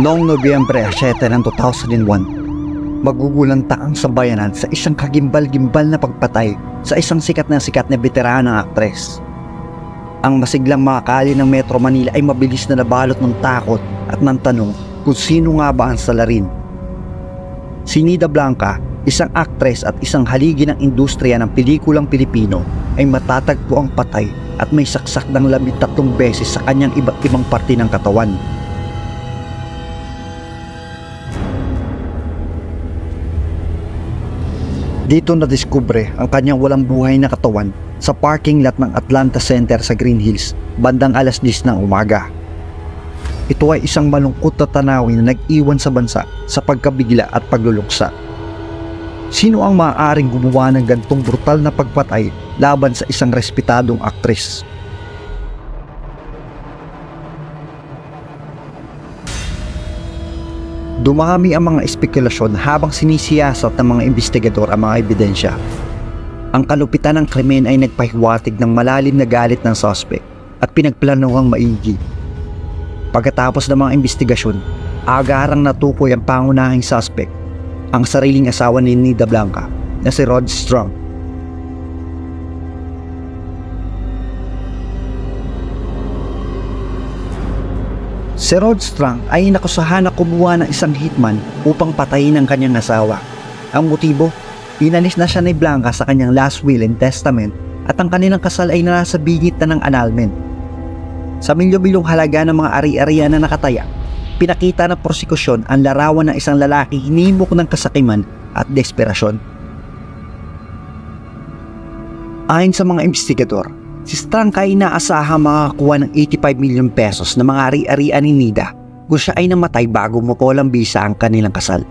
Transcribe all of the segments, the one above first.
Noong Nobyembre 7 ng 2001, magugulanta ang sambayanan sa isang kagimbal-gimbal na pagpatay sa isang sikat na veteranong aktres. Ang masiglang mga kalye ng Metro Manila ay mabilis na nabalot ng takot at ng tanong kung sino nga ba ang salarin. Si Nida Blanca, isang aktres at isang haligi ng industriya ng pelikulang Pilipino, ay matatagpo ang patay at may saksak ng 13 beses sa kanyang iba't ibang parte ng katawan. Dito nadiskubre ang kanyang walang buhay na katawan sa parking lot ng Atlanta Center sa Green Hills bandang alas 10 ng umaga. Ito ay isang malungkot na tanawin na nag-iwan sa bansa sa pagkabigla at pagluluksa. Sino ang maaaring gumawa ng gantong brutal na pagpatay laban sa isang respetadong aktres? Dumami ang mga espekulasyon habang sinisiyasat ng mga investigador ang mga ebidensya. Ang kalupitan ng krimen ay nagpahiwatig ng malalim na galit ng suspect at pinagplanuhang maigi. Pagkatapos ng mga investigasyon, agarang natukoy ang pangunahing suspect, ang sariling asawa ni Nida Blanca na si Rod Strong. Si Rod Strong ay inakusahan na kumuha ng isang hitman upang patayin ang kanyang asawa. Ang motibo, inalis na siya ni Blanca sa kanyang last will and testament at ang kanilang kasal ay nasa bingit na ng annulment. Sa milyon-milyong halaga ng mga ari-arian na nakataya, pinakita ng prosekusyon ang larawan ng isang lalaki hinimok ng kasakiman at desperasyon. Ayon sa mga investigador, si Strong ay inaasahang makakakuha ng 85 million pesos na mga ari-arian ni Nida kung siya ay namatay bago mapulang bisa ang kanilang kasal.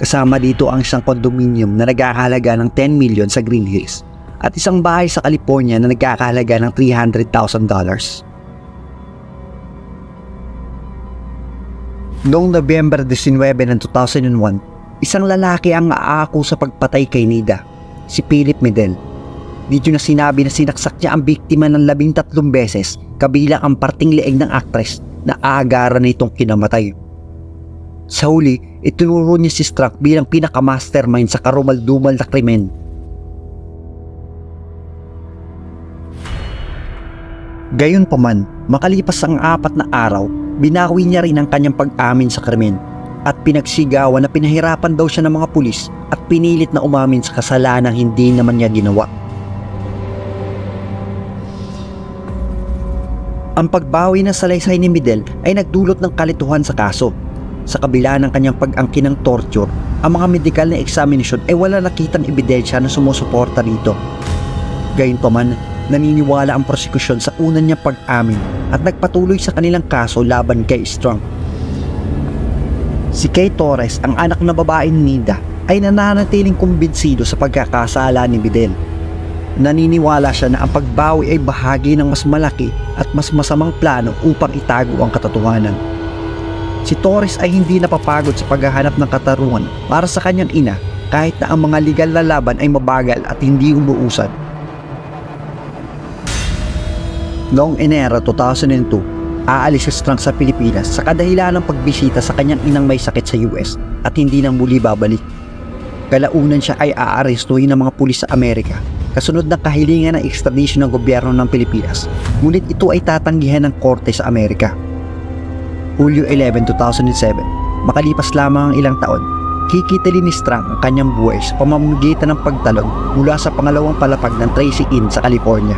Kasama dito ang isang condominium na nagkakahalaga ng 10 million sa Green Hills at isang bahay sa California na nagkakahalaga ng $300,000. Noong November 19 ng 2001, isang lalaki ang aako sa pagpatay kay Nida, si Philip Medel. Dito na sinabi na sinaksak niya ang biktima ng 13 beses kabilang ang parting leeg ng aktres na aagaran nitong kinamatay. Sa huli, itinuro niya si Strong bilang pinaka-mastermind sa karumal-dumal na krimen. Gayunpaman, makalipas ang 4 na araw, binawi niya rin ang kanyang pag-amin sa krimen at pinagsigawan na pinahirapan daw siya ng mga pulis at pinilit na umamin sa kasalanang hindi naman niya ginawa. Ang pagbawi ng salaysay ni Medel ay nagdulot ng kalituhan sa kaso. Sa kabila ng kanyang pag-angkin ng torture, ang mga medikal na examination ay wala nakitang ebidensya na sumusuporta dito. Gayunpaman, naniniwala ang prosekusyon sa una niyang pag-amin at nagpatuloy sa kanilang kaso laban kay Strong. Si Kay Torres, ang anak na babae ni Nida, ay nananatiling kumbinsido sa pagkakasala ni Medel. Naniniwala siya na ang pagbawi ay bahagi ng mas malaki at mas masamang plano upang itago ang katotohanan. Si Torres ay hindi napapagod sa paghahanap ng katarungan para sa kanyang ina kahit na ang mga legal na laban ay mabagal at hindi umuusad. Noong Enero 2002, aalis si Strong sa Pilipinas sa kadahilan ng pagbisita sa kanyang inang may sakit sa US at hindi nang muli babalik. Kalaunan siya ay aarestuhin ng mga pulis sa Amerika kasunod ng kahilingan ng extradition ng gobyerno ng Pilipinas, ngunit ito ay tatanggihan ng korte sa Amerika. Hulyo 11, 2007, makalipas lamang ang ilang taon, kikitilin ni Strong ang kanyang buhay sa pamamagitan ng pagtalon mula sa pangalawang palapag ng Tracy Inn sa California.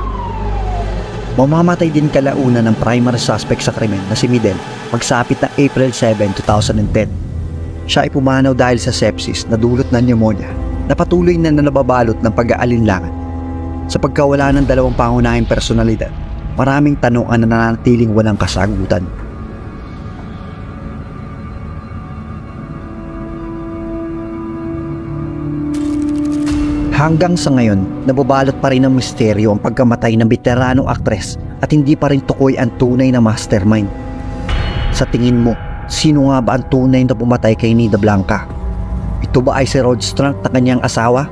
Mamamatay din kalaunan ng primary suspect sa krimen na si Medel pagsapit ng April 7, 2010. Siya ay pumanaw dahil sa sepsis na dulot ng pneumonia na patuloy na nababalot ng pag-aalinlangan. Sa pagkawala ng dalawang pangunahing personalidad, maraming tanong ang nananatiling walang kasagutan. Hanggang sa ngayon, nababalot pa rin ng misteryo ang pagkamatay ng veteranong aktres at hindi pa rin tukoy ang tunay na mastermind. Sa tingin mo, sino nga ba ang tunay na pumatay kay Nida Blanca? Ito ba ay si Rod Strong na kanyang asawa?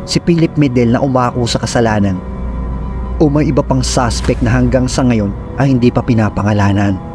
Si Philip Medel na umako sa kasalanan? O may iba pang suspect na hanggang sa ngayon ay hindi pa pinapangalanan?